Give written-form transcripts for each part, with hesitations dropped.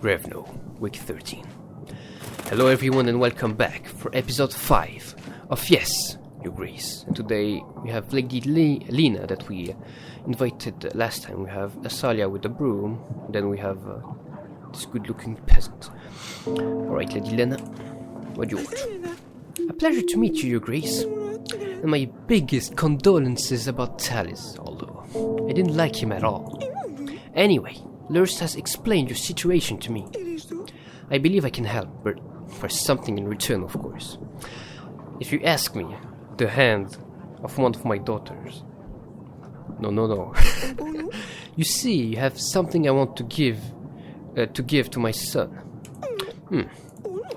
Revno, week 13. Hello everyone and welcome back for episode 5 of Yes, Your Grace. And today we have Lady Lena that we invited last time. We have Asalia with the broom, then we have this good looking peasant. Alright, Lady Lena, what do you want? A pleasure to meet you, Your Grace. And my biggest condolences about Talis, although I didn't like him at all. Anyway, Lurst has explained your situation to me. I believe I can help, but for something in return, of course. If you ask me, the hand of one of my daughters. No. You see, you have something I want to give to my son.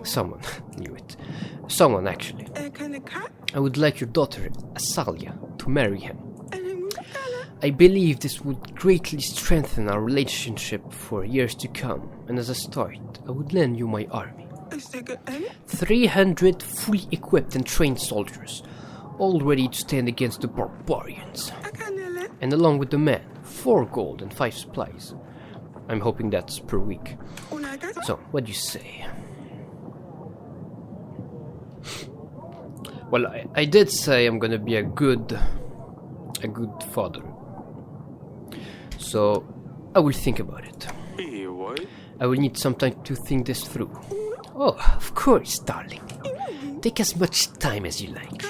Someone, knew it. Someone, actually. I would like your daughter, Asalia, to marry him. I believe this would greatly strengthen our relationship for years to come, and as a start, I would lend you my army. 300 fully equipped and trained soldiers, all ready to stand against the barbarians. And along with the men, 4 gold and 5 supplies. I'm hoping that's per week. So, what do you say? Well, I did say I'm gonna be a good father. So, I will think about it. I will need some time to think this through. Oh, of course, darling. Take as much time as you like.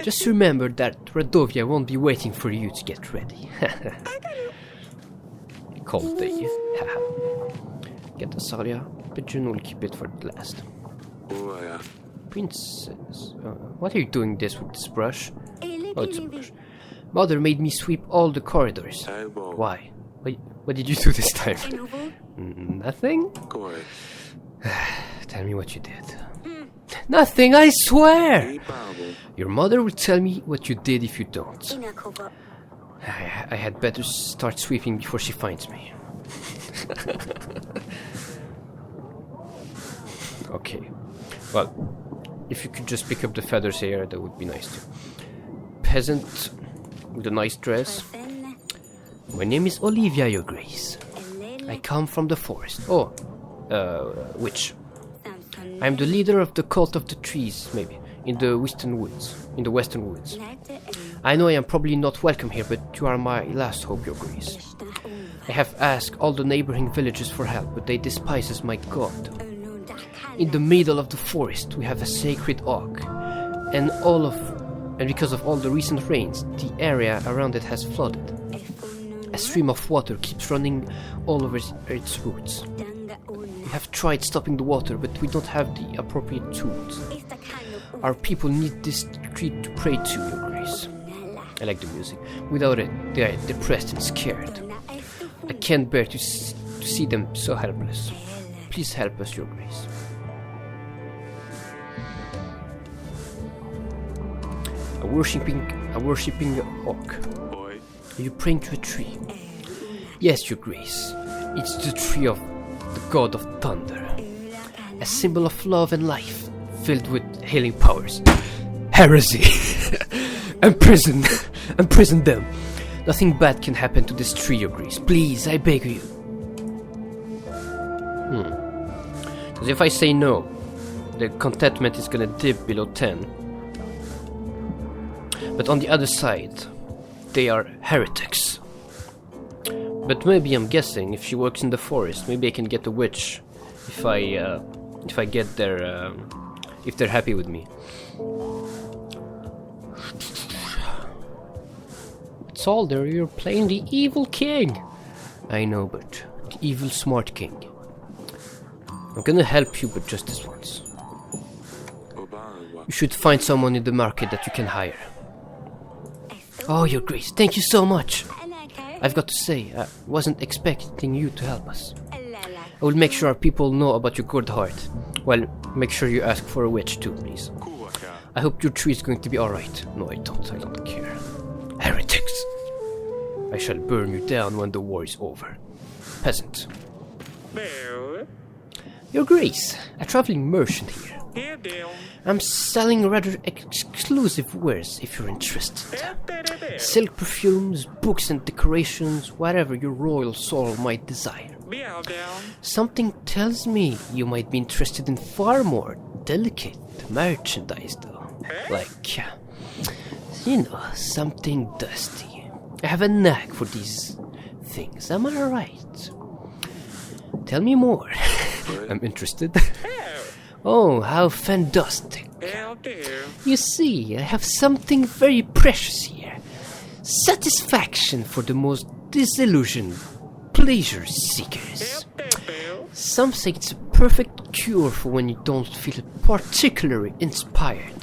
Just remember that Radovia won't be waiting for you to get ready. Cold day. Get Asalia, but June will keep it for the last. Princess, what are you doing this with this brush? Oh, it's a brush. Mother made me sweep all the corridors. Why? What did you do this time? Nothing? Tell me what you did. Nothing, I swear! Your mother will tell me what you did if you don't. I had better start sweeping before she finds me. Okay. Well, if you could just pick up the feathers here, that would be nice too. Peasant with a nice dress. My name is Olivia, Your Grace. I come from the forest. Witch. I'm the leader of the cult of the trees, maybe, in the western woods. I know I am probably not welcome here, but you are my last hope, Your Grace. I have asked all the neighboring villages for help, but they despise us, my god. In the middle of the forest, we have a sacred oak, and because of all the recent rains, the area around it has flooded. A stream of water keeps running all over its roots. We have tried stopping the water, but we don't have the appropriate tools. Our people need this tree to pray to, Your Grace. I like the music. Without it, they are depressed and scared. I can't bear to see them so helpless. Please help us, Your Grace. A worshipping oak. Are you praying to a tree? Yes, Your Grace. It's the tree of the god of thunder. A symbol of love and life, filled with healing powers. Heresy! Imprison them. Nothing bad can happen to this tree, Your Grace. Please, I beg you. Because if I say no, the contentment is gonna dip below 10. But on the other side, they are heretics. But maybe I'm guessing if she works in the forest, maybe I can get a witch if I get there, if they're happy with me. Soldner, you're playing the evil king. I know, but the evil smart king. I'm gonna help you, but just this once. You should find someone in the market that you can hire. Oh, Your Grace, thank you so much. I've got to say, I wasn't expecting you to help us. I will make sure our people know about your good heart. Well, make sure you ask for a witch too, please. I hope your tree is going to be alright. No, I don't care. Heretics! I shall burn you down when the war is over. Peasant. Your Grace, a traveling merchant here. I'm selling rather exclusive wares if you're interested. Silk perfumes, books and decorations, whatever your royal soul might desire. Something tells me you might be interested in far more delicate merchandise, though. Like, something dusty. I have a knack for these things, am I right? Tell me more. I'm interested. Oh, how fantastic. You see, I have something very precious here. Satisfaction for the most disillusioned pleasure seekers. Some say it's a perfect cure for when you don't feel particularly inspired.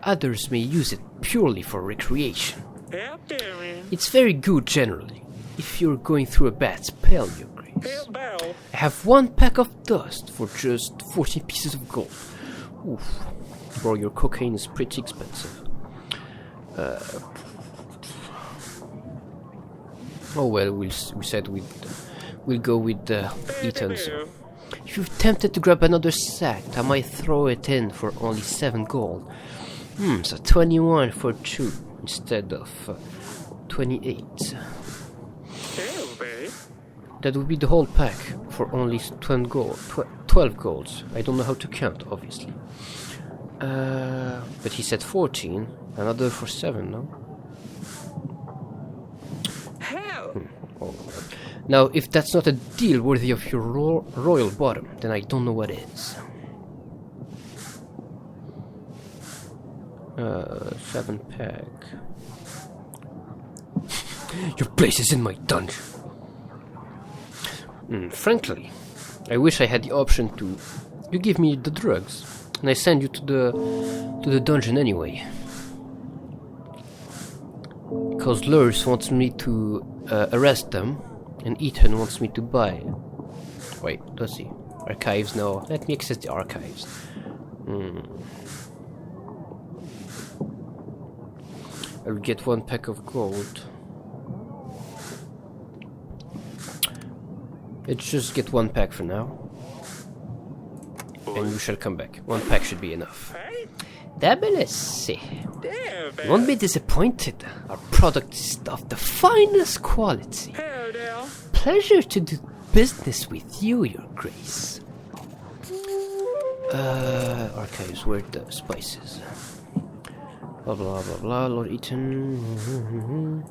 Others may use it purely for recreation. It's very good generally, if you're going through a bad spell, Your Grace. I have 1 pack of dust for just 14 pieces of gold. Oof. Bro, your cocaine is pretty expensive. Oh well, we said we'll go with Ethan. So. If you're tempted to grab another sack, I might throw it in for only 7 gold. So 21 for 2 instead of 28. That would be the whole pack for only 12 golds. I don't know how to count, obviously. But he said 14. Another for 7, no? Oh. Now, if that's not a deal worthy of your royal bottom, then I don't know what is. 7 pack. Your place is in my dungeon. Frankly, I wish I had the option to. You give me the drugs, and I send you to the dungeon anyway. Because Lurs wants me to arrest them, and Ethan wants me to buy. Wait, does he? Archives? No. Let me access the archives. I'll get 1 pack of gold. Let's just get 1 pack for now. And we shall come back. 1 pack should be enough. Dabblesse. You won't be disappointed. Our product is of the finest quality. Pleasure to do business with you, Your Grace. Archives, where the spices? Blah blah blah blah, Lord Eaton.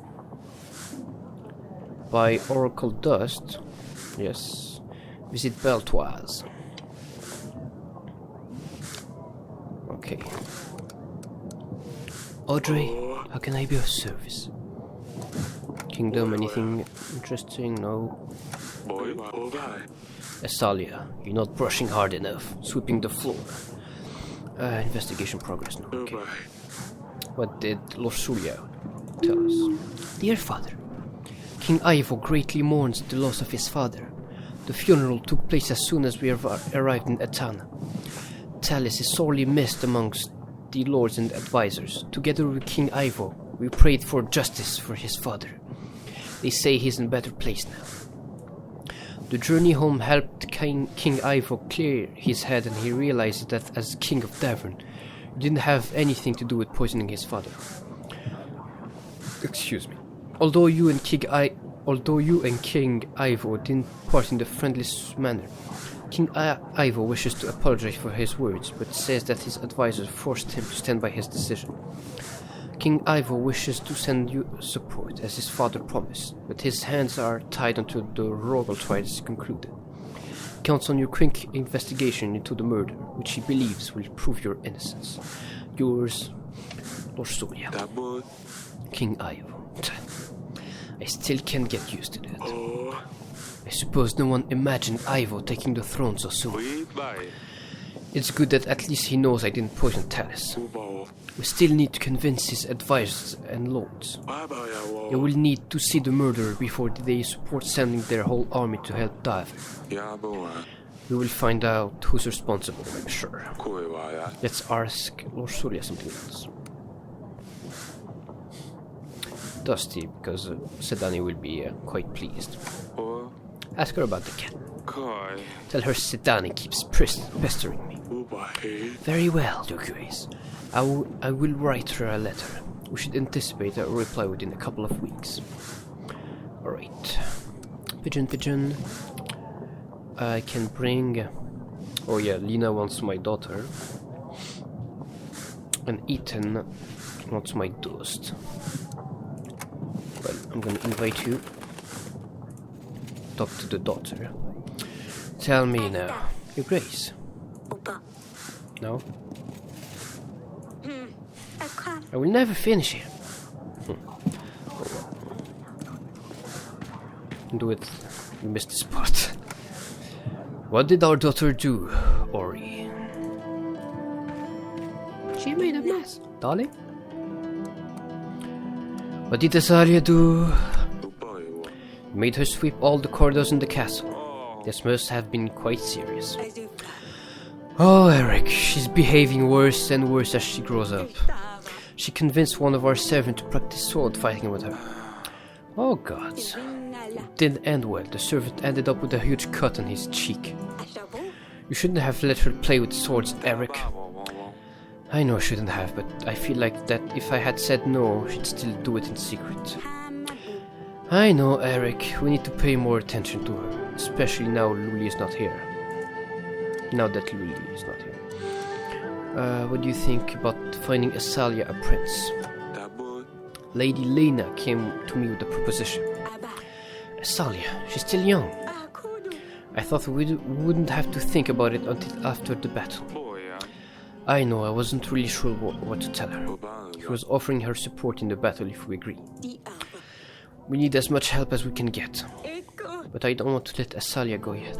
By Oracle Dust. Yes. Visit Beltoise. Okay. Audrey, how can I be of service? Kingdom, anything interesting? No. Asalia, you're not brushing hard enough. Sweeping the floor. Investigation progress. No. Okay. What did Lorsulia tell us? Dear father, King Ivo greatly mourns the loss of his father. The funeral took place as soon as we arrived in Etana. Talis is sorely missed amongst the lords and advisors. Together with King Ivo, we prayed for justice for his father. They say he's in a better place now. The journey home helped King Ivo clear his head, and he realized that as King of Davern, he didn't have anything to do with poisoning his father. Excuse me. Although you and King Ivo didn't part in the friendliest manner, King Ivo wishes to apologize for his words, but says that his advisors forced him to stand by his decision. King Ivo wishes to send you support, as his father promised, but his hands are tied until the royal trial is concluded. He counts on your quick investigation into the murder, which he believes will prove your innocence. Yours, Lorsulia. King Ivo. I still can't get used to that. I suppose no one imagined Ivo taking the throne so soon. It's good that at least he knows I didn't poison Talis. We still need to convince his advisors and lords. They will need to see the murderer before they support sending their whole army to help Davern. We will find out who's responsible, I'm sure. Let's ask Lord Surya something else. Dusty, because Sedani will be quite pleased. Ask her about the cat. Tell her Sedani keeps pestering me. Very well, Your Grace. I will write her a letter. We should anticipate a reply within a couple of weeks. Alright. Pigeon, pigeon. I can bring... Oh yeah, Lena wants my daughter. And Ethan wants my dust. Well, I'm gonna invite you. Talk to the daughter. Tell me now, Your Grace. No? I will never finish it. Do it. You missed the spot. What did our daughter do, Ori? She made a mess, darling. What did Azalia do? Made her sweep all the corridors in the castle. This must have been quite serious. Oh, Eric, she's behaving worse and worse as she grows up. She convinced one of our servants to practice sword fighting with her. Oh gods. It didn't end well. The servant ended up with a huge cut on his cheek. You shouldn't have let her play with swords, Eric. I know I shouldn't have, but I feel like that if I had said no, she'd still do it in secret. I know, Eric. We need to pay more attention to her, especially now Luli is not here. Now that Luli is not here. What do you think about finding Azalia a prince? Lady Lena came to me with a proposition. Azalia, she's still young. I thought we wouldn't have to think about it until after the battle. I know, I wasn't really sure what to tell her. She was offering her support in the battle if we agree. We need as much help as we can get. But I don't want to let Azalia go yet.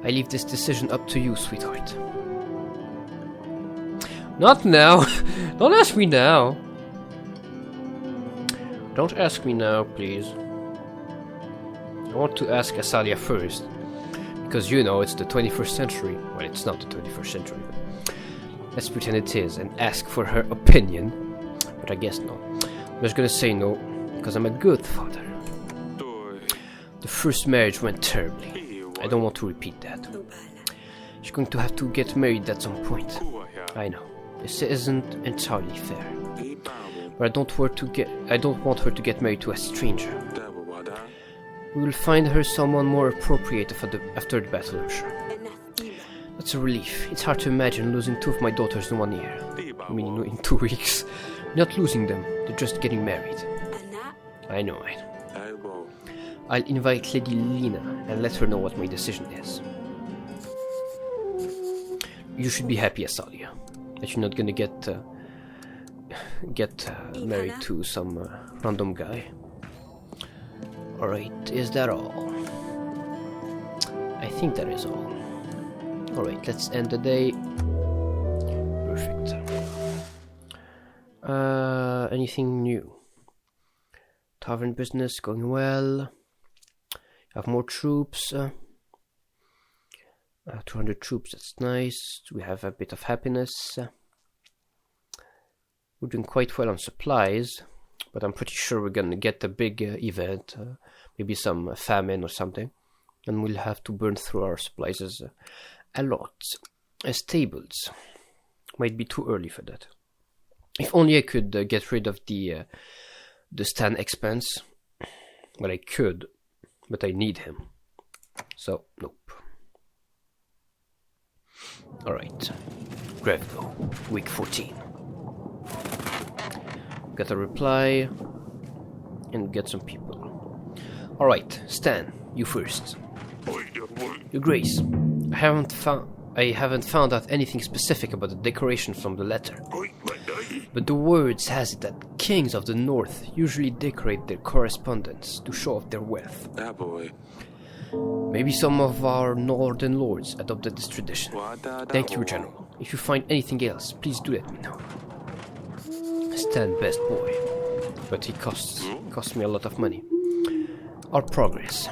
I leave this decision up to you, sweetheart. Not now! Don't ask me now! Don't ask me now, please. I want to ask Azalia first. Because you know, it's the 21st century. Well, it's not the 21st century. Let's pretend it is and ask for her opinion. But I guess no. I'm just gonna say no, because I'm a good father. The first marriage went terribly. I don't want to repeat that. She's going to have to get married at some point. I know. This isn't entirely fair. But I don't want her to get married to a stranger. We will find her someone more appropriate after the battle, I'm sure. That's a relief. It's hard to imagine losing two of my daughters in 1 year. I mean, in 2 weeks. Not losing them, they're just getting married. I know. I'll invite Lady Lena and let her know what my decision is. You should be happy, Azalia, that you're not gonna get married to some random guy. Alright, is that all? I think that is all. Alright, let's end the day. Perfect. Anything new? Tavern business going well. Have more troops. 200 troops, that's nice. We have a bit of happiness. We're doing quite well on supplies, but I'm pretty sure we're gonna get a big event, maybe some famine or something, and we'll have to burn through our supplies a lot. Stables might be too early for that. If only I could get rid of the Stan expense. Well, I could, but I need him, so nope. Alright, Grevgo, week 14. Get a reply and get some people. Alright, Stan, you first. Your Grace, I haven't found out anything specific about the decoration from the letter. But the words has it that kings of the north usually decorate their correspondence to show off their wealth. Maybe some of our northern lords adopted this tradition. Thank you, General. If you find anything else, please do let me know. Stan, best boy. But he costs me a lot of money. Our progress.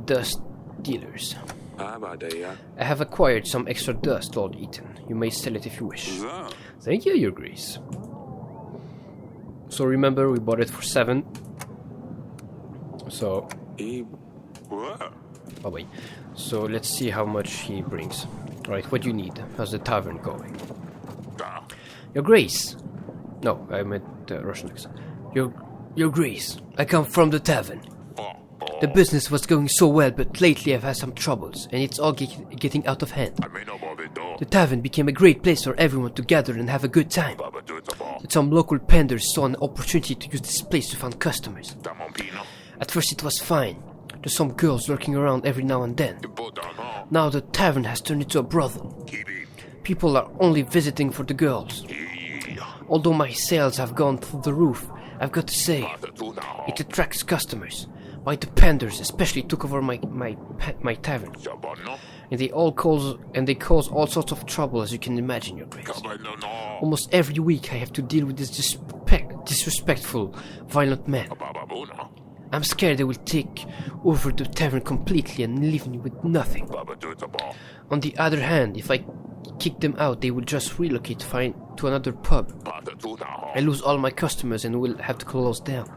Dust dealers. I have acquired some extra dust, Lord Eaton. You may sell it if you wish. Thank you, Your Grace. So remember, we bought it for 7. So... Oh wait. So let's see how much he brings. Alright, what do you need? How's the tavern going? Your Grace! No, I meant Russian accent. Your Grace, I come from the tavern. The business was going so well, but lately I've had some troubles, and it's all getting out of hand. The tavern became a great place for everyone to gather and have a good time. But some local penders saw an opportunity to use this place to find customers. At first it was fine. There's some girls lurking around every now and then. Now the tavern has turned into a brothel. People are only visiting for the girls. Although my sales have gone through the roof, I've got to say, it attracts customers. Why the panders especially took over my tavern. And they cause all sorts of trouble, as you can imagine, Your Grace. Almost every week I have to deal with this disrespectful, violent man. I'm scared they will take over the tavern completely and leave me with nothing. On the other hand, if I kick them out, they will just relocate to another pub. I lose all my customers and will have to close down.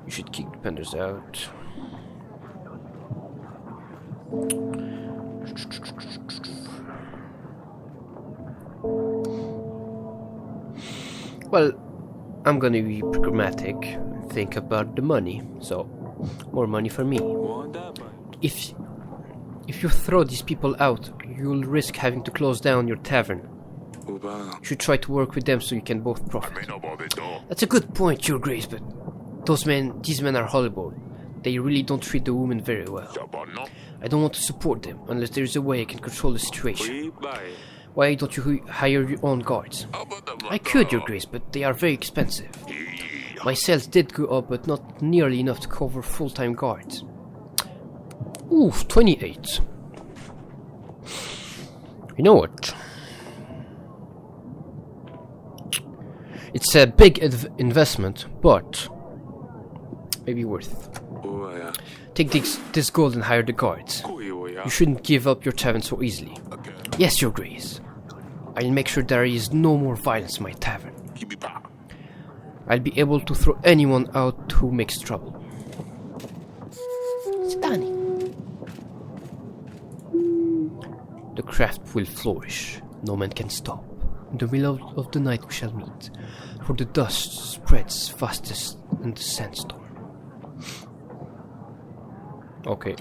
You should kick the penders out. Well, I'm gonna be pragmatic and think about the money. So, more money for me. If you throw these people out, you'll risk having to close down your tavern. You should try to work with them so you can both profit. That's a good point, Your Grace, but these men are horrible. They really don't treat the women very well. I don't want to support them unless there is a way I can control the situation. Why don't you hire your own guards? I could, Your Grace, but they are very expensive. My sales did go up, but not nearly enough to cover full-time guards. Oof, 28. You know what? It's a big investment, but maybe worth. Take this gold and hire the guards. You shouldn't give up your tavern so easily. Yes, Your Grace. I'll make sure there is no more violence in my tavern. I'll be able to throw anyone out who makes trouble. Stunning. The craft will flourish. No man can stop. In the middle of the night we shall meet, for the dust spreads fastest in the sandstorm. Okay.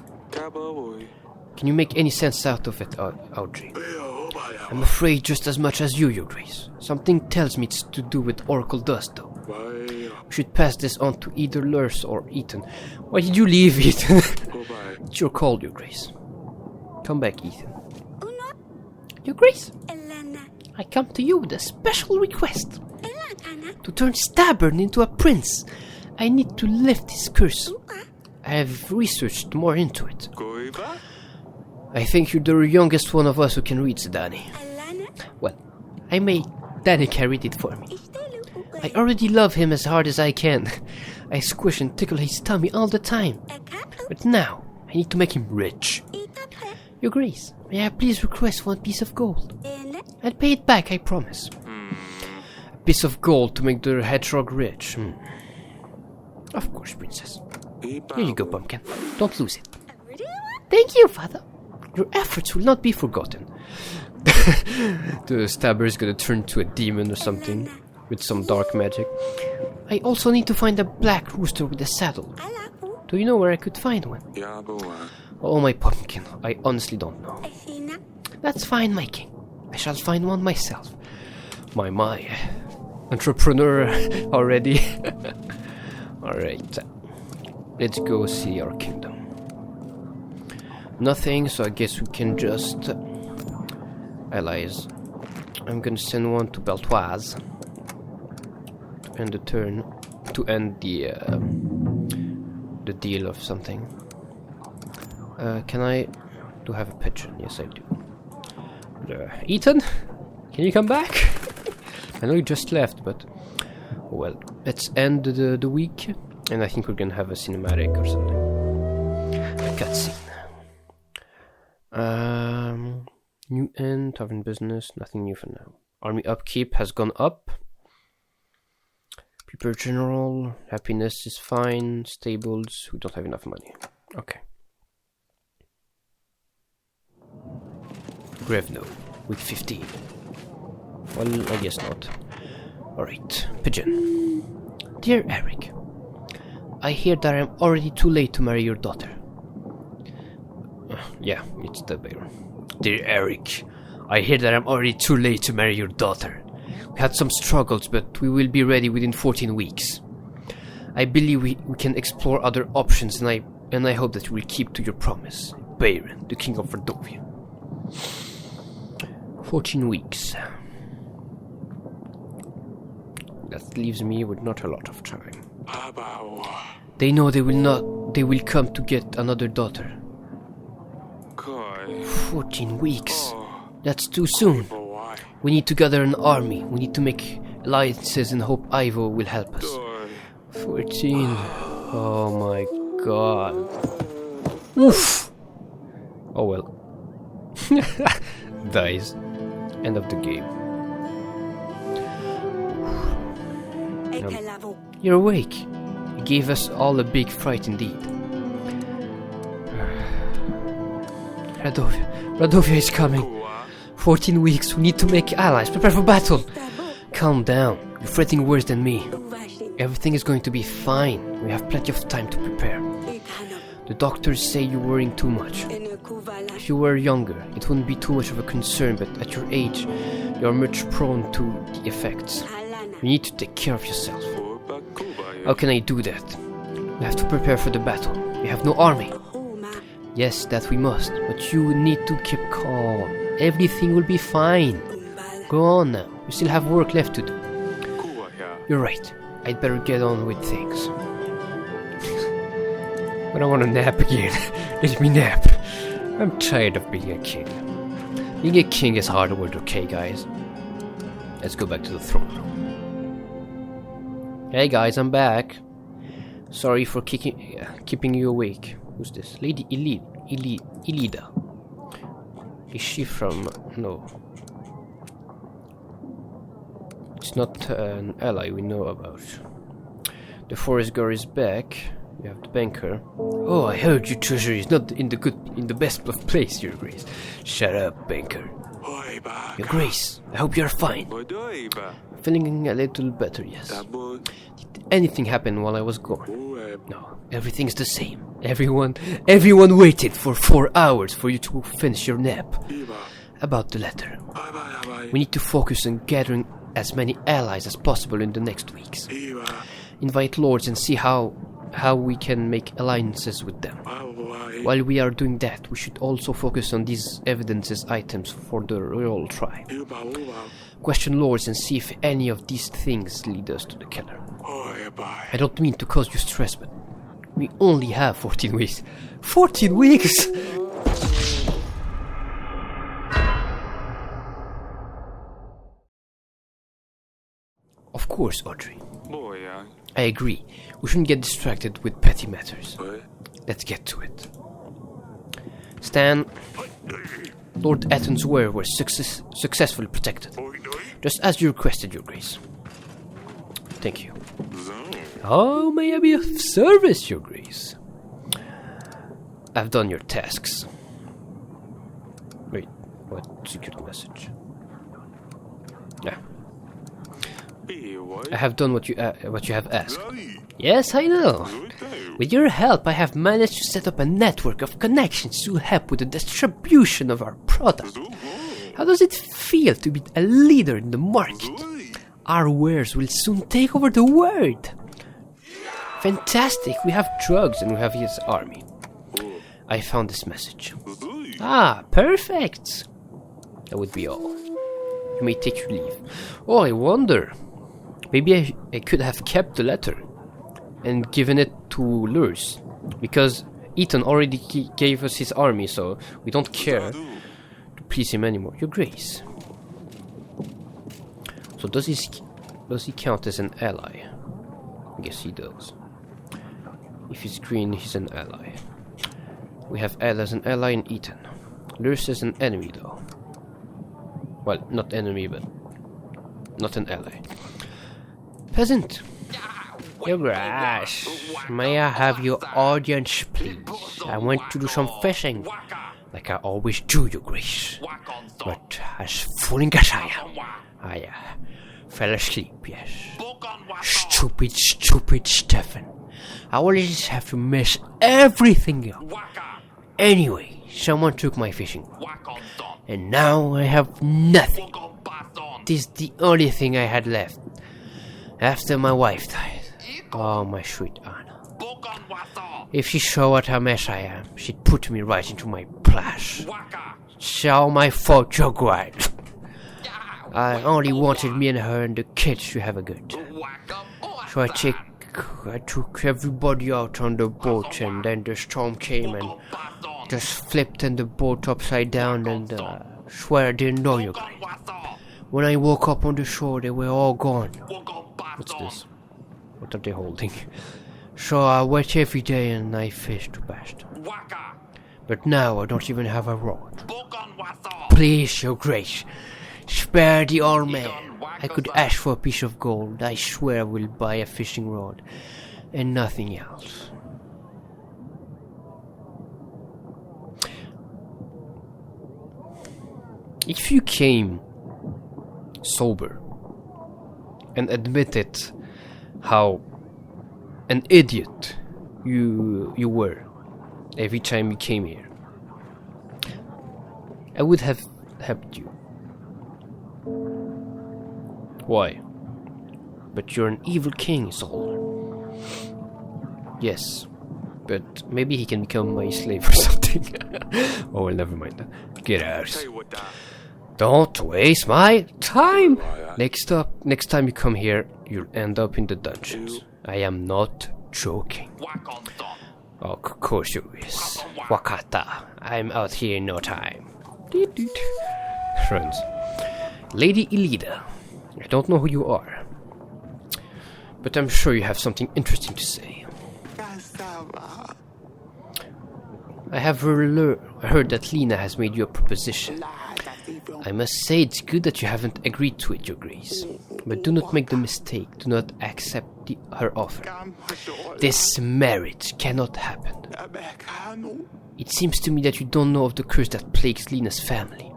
Can you make any sense out of it, Audrey? I'm afraid just as much as you, Your Grace. Something tells me it's to do with Oracle dust, though. We should pass this on to either Lurs or Ethan. Why did you leave, Ethan? It's your call, Your Grace. Come back, Ethan. Your Grace, I come to you with a special request. To turn Stubborn into a prince, I need to lift his curse. I have researched more into it. I think you're the youngest one of us who can read, Danny. Well, Danny can read it for me. I already love him as hard as I can. I squish and tickle his tummy all the time. But now, I need to make him rich. Your Grace, may I please request one piece of gold? I'll pay it back, I promise. A piece of gold to make the hedgehog rich. Of course, Princess. Here you go, Pumpkin. Don't lose it. Thank you, Father. Your efforts will not be forgotten. The stabber is gonna turn to a demon or something with some dark magic. I also need to find a black rooster with a saddle. Do you know where I could find one? Oh, my Pumpkin, I honestly don't know. That's fine, my king. I shall find one myself. My. Entrepreneur already. Alright. Let's go see our kingdom. Nothing, so I guess we can just... allies. I'm gonna send one to Beltoise. To end the turn. To end the deal of something. Can I... do have a pigeon? Yes, I do. Ethan? Can you come back? I know you just left, but... well, let's end the week. And I think we're gonna have a cinematic or something. A cutscene. New end, tavern business, nothing new for now. Army upkeep has gone up. Prepare general, happiness is fine. Stables, we don't have enough money. Okay. Grevno, week 15. Well, I guess not. Alright, Pigeon. Dear Eric, I hear that I'm already too late to marry your daughter. Yeah, it's the bear. Dear Eric, I hear that I'm already too late to marry your daughter. We had some struggles, but we will be ready within 14 weeks. I believe we can explore other options, and I hope that you will keep to your promise. Baron, the King of Verdovia. 14 weeks. That leaves me with not a lot of time. They know they will come to get another daughter. 14 weeks. That's too soon. We need to gather an army. We need to make alliances and hope Ivo will help us. 14. Oh my god. Oof. Oh well. Dies. End of the game. You're awake. You gave us all a big fright indeed. Radovia is coming. 14 weeks. We need to make allies. Prepare for battle. Calm down. You're fretting worse than me. Everything is going to be fine. We have plenty of time to prepare. The doctors say you're worrying too much. If you were younger, it wouldn't be too much of a concern, but at your age, you're much prone to the effects. You need to take care of yourself. How can I do that? We have to prepare for the battle. We have no army. Yes, that we must, but you need to keep calm. Everything will be fine. Go on now. We still have work left to do. You're right. I'd better get on with things. But I want to nap again. Let me nap. I'm tired of being a king. Being a king is hard work, okay, guys? Let's go back to the throne room. Hey guys, I'm back. Sorry for keeping you awake. Who's this? Lady Elida. Is she from... No. It's not an ally we know about. The forest girl is back. We have the banker. Oh, I heard your treasury is not in the best of place, Your Grace. Shut up, banker. Your Grace, I hope you're fine. Feeling a little better, yes. Did anything happen while I was gone? No, everything's the same. Everyone waited for 4 hours for you to finish your nap. About the letter. We need to focus on gathering as many allies as possible in the next weeks. Invite lords and see how we can make alliances with them. While we are doing that, we should also focus on these evidences items for the royal tribe. Question lords and see if any of these things lead us to the killer. I don't mean to cause you stress, but we only have 14 weeks. 14 weeks?! Of course, Audrey. I agree. We shouldn't get distracted with petty matters. Let's get to it. Stan, Lord Atton's ware was successfully protected. Just as you requested, Your Grace. Thank you. How may I be of service, Your Grace? I've done your tasks. Wait, what secret message? Yeah. I have done what you have asked. Yes, I know. With your help, I have managed to set up a network of connections to help with the distribution of our product. How does it feel to be a leader in the market? Our wares will soon take over the world. Fantastic, we have drugs and we have his army. I found this message. Ah, perfect. That would be all. You may take your leave. Oh, I wonder. Maybe I could have kept the letter and given it to Lurs, because Ethan already gave us his army, so we don't care to please him anymore. Your Grace. So does he count as an ally? I guess he does. If he's green, he's an ally. We have Ella as an ally in Ethan. Lurs is an enemy, though. Well, not enemy, but not an ally. Peasant. Your Grace, may I have your audience, please? I want to do some fishing, like I always do, Your Grace. But as fooling as I am, Fell asleep, yes. Stupid Stefan. I always have to mess everything up. Anyway, someone took my fishing rod. And now I have nothing. This is the only thing I had left. After my wife died. Oh, my sweet Anna. If she saw what a mess I am, she'd put me right into my place. It's all my fault, you're right. I only wanted me and her and the kids to have a good time. So I took everybody out on the boat, and then the storm came and just flipped the boat upside down, and swear I didn't know you guys. When I woke up on the shore, they were all gone. What's this? What are they holding? So I went every day and I fished to best. But now I don't even have a rod. Please, your grace, spare the old man. I could ask for a piece of gold. I swear I will buy a fishing rod and nothing else. If you came sober and admitted how an idiot you were every time you came here, I would have helped you. Why? But you're an evil king, Soldner. Yes, but maybe he can become my slave or something. Oh, well, never mind that. Get out. Don't waste my time. Next time you come here, you'll end up in the dungeons. I am not joking. Oh, of course you is. Wakata. I'm out here in no time. Friends. Lady Elida. I don't know who you are, but I'm sure you have something interesting to say. I have heard that Lena has made you a proposition. I must say it's good that you haven't agreed to it, your grace. But do not make the mistake. Do not accept her offer. This marriage cannot happen. It seems to me that you don't know of the curse that plagues Lena's family.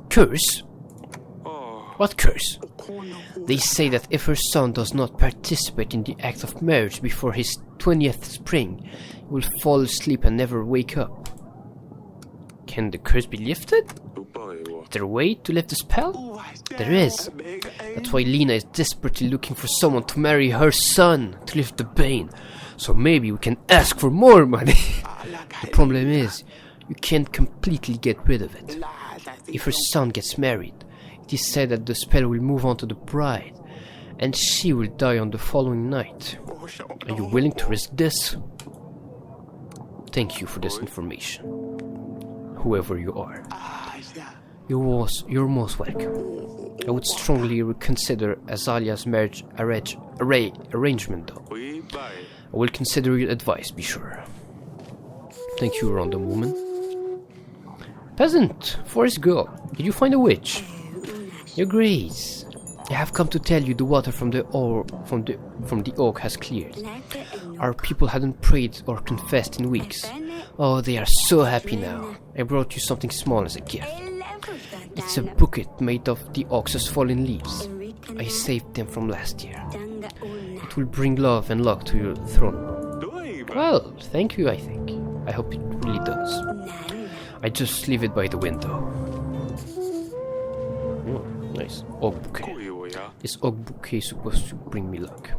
Curse? What curse? They say that if her son does not participate in the act of marriage before his 20th spring, he will fall asleep and never wake up. Can the curse be lifted? Is there a way to lift the spell? There is. That's why Lena is desperately looking for someone to marry her son to lift the bane. So maybe we can ask for more money. The problem is, you can't completely get rid of it. If her son gets married, it is said that the spell will move on to the bride, and she will die on the following night. Are you willing to risk this? Thank you for this information, whoever you are. You're most welcome. I would strongly reconsider Azalia's marriage arrangement, though. I will consider your advice, be sure. Thank you, random woman. Peasant, forest girl, did you find a witch? Your grace, I have come to tell you the water from the oak has cleared. Our people hadn't prayed or confessed in weeks. Oh, they are so happy now. I brought you something small as a gift. It's a bouquet made of the oak's fallen leaves. I saved them from last year. It will bring love and luck to your throne room. Well, thank you, I think. I hope it really does. I just leave it by the window. Nice. Oak bouquet. This oak bouquet is supposed to bring me luck.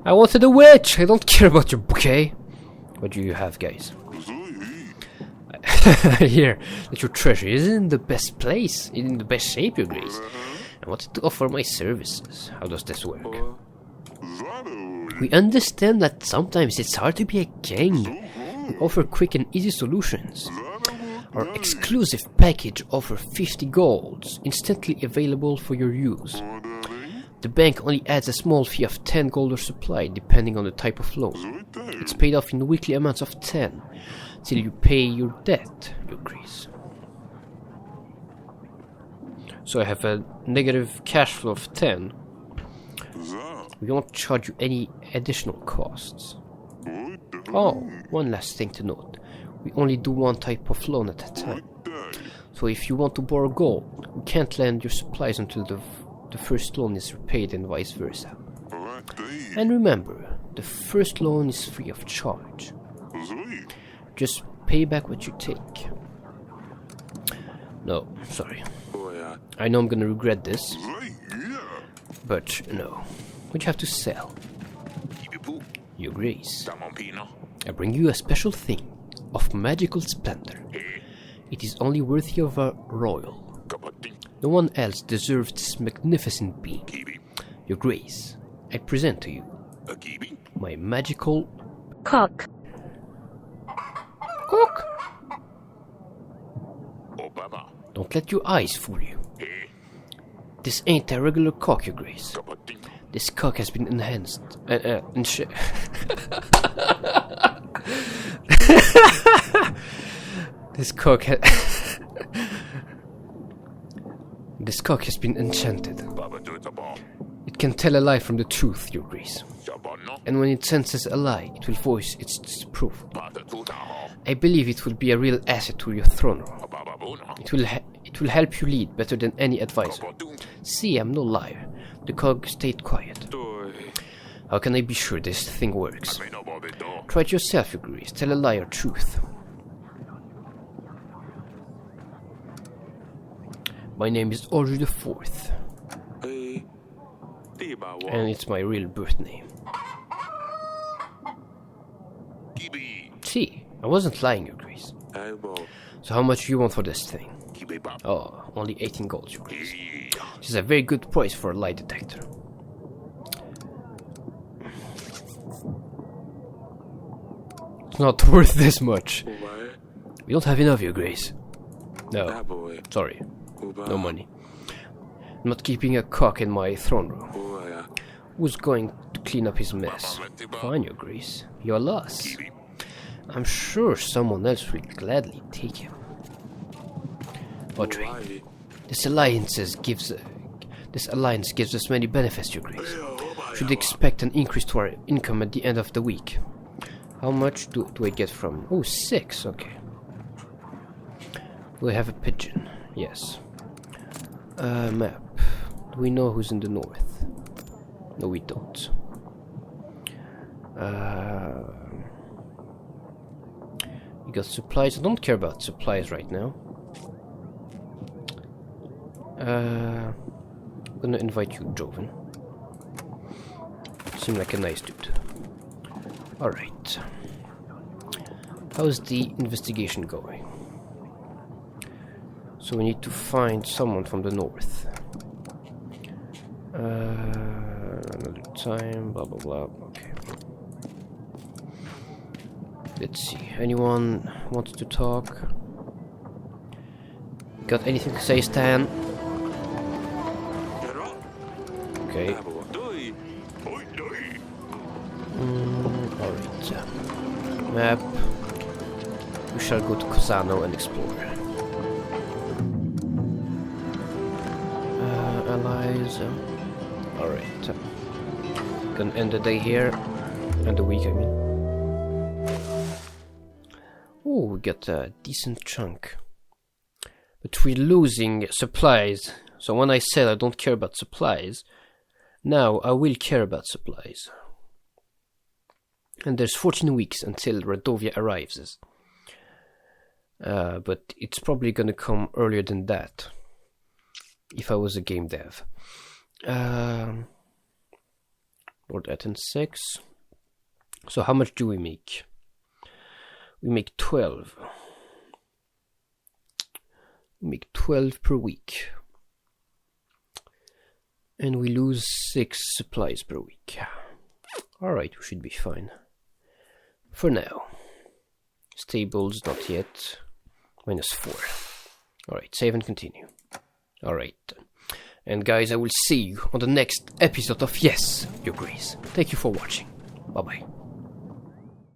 I wanted a witch! I don't care about your bouquet. What do you have, guys? I hear that your treasure is in the best place, in the best shape, your grace. I wanted to offer my services. How does this work? We understand that sometimes it's hard to be a king. We offer quick and easy solutions. Our exclusive package offers 50 golds, instantly available for your use. The bank only adds a small fee of 10 gold or supply, depending on the type of loan. It's paid off in weekly amounts of 10, till you pay your debt, your grace. So I have a negative cash flow of 10. We won't charge you any additional costs. Oh, one last thing to note. We only do one type of loan at a time. So if you want to borrow gold, we can't lend your supplies until the the first loan is repaid and vice versa. And remember, the first loan is free of charge. Just pay back what you take. No, sorry. I know I'm gonna regret this, but no. What you have to sell? Your Grace. I bring you a special thing of magical splendor. It is only worthy of a royal. No one else deserves this magnificent being. Your Grace, I present to you my magical cock. Cock! Don't let your eyes fool you. This ain't a regular cock, Your Grace. This cock has been enhanced. This cock has been enchanted. It can tell a lie from the truth, Your Grace. And when it senses a lie, it will voice its disapproval. I believe it will be a real asset to your throne room. It will help you lead better than any advisor. See, I'm no liar. The cog stayed quiet. How can I be sure this thing works? Try it yourself, Your Grace. Tell a lie or truth. My name is Audrey the Fourth, and it's my real birth name. See, I wasn't lying, Your Grace. So how much do you want for this thing? Oh, only 18 gold, Your Grace. This is a very good price for a lie detector. It's not worth this much. We don't have enough, Your Grace. No, sorry. No money. I'm not keeping a cock in my throne room. Who's going to clean up his mess? Fine, Your Grace. Your loss. I'm sure someone else will gladly take him. Audrey, this alliance gives us many benefits, Your Grace. Should expect an increase to our income at the end of the week. How much do I get from? Oh, 6, okay. Do I have a pigeon? Yes. Map. Do we know who's in the north? No, we don't. You got supplies. I don't care about supplies right now. I'm gonna invite you, Joven. Seem like a nice dude. Alright. How's the investigation going? So we need to find someone from the north. Another time, blah blah blah. Okay. Let's see. Anyone wants to talk? Got anything to say, Stan? Okay. Alright. Map. We shall go to Cosano and explore. Allies. Alright. Gonna end the day here. And the week, I mean. Oh, we got a decent chunk. But we're losing supplies. So when I said I don't care about supplies, now I will care about supplies. And there's 14 weeks until Radovia arrives. But it's probably gonna come earlier than that. If I was a game dev. Lord Aten 6. So how much do we make? We make 12. We make 12 per week. And we lose 6 supplies per week. Alright, we should be fine. For now. Stables, not yet. -4. Alright, save and continue. Alright. And guys, I will see you on the next episode of Yes, Your Grace. Thank you for watching. Bye bye.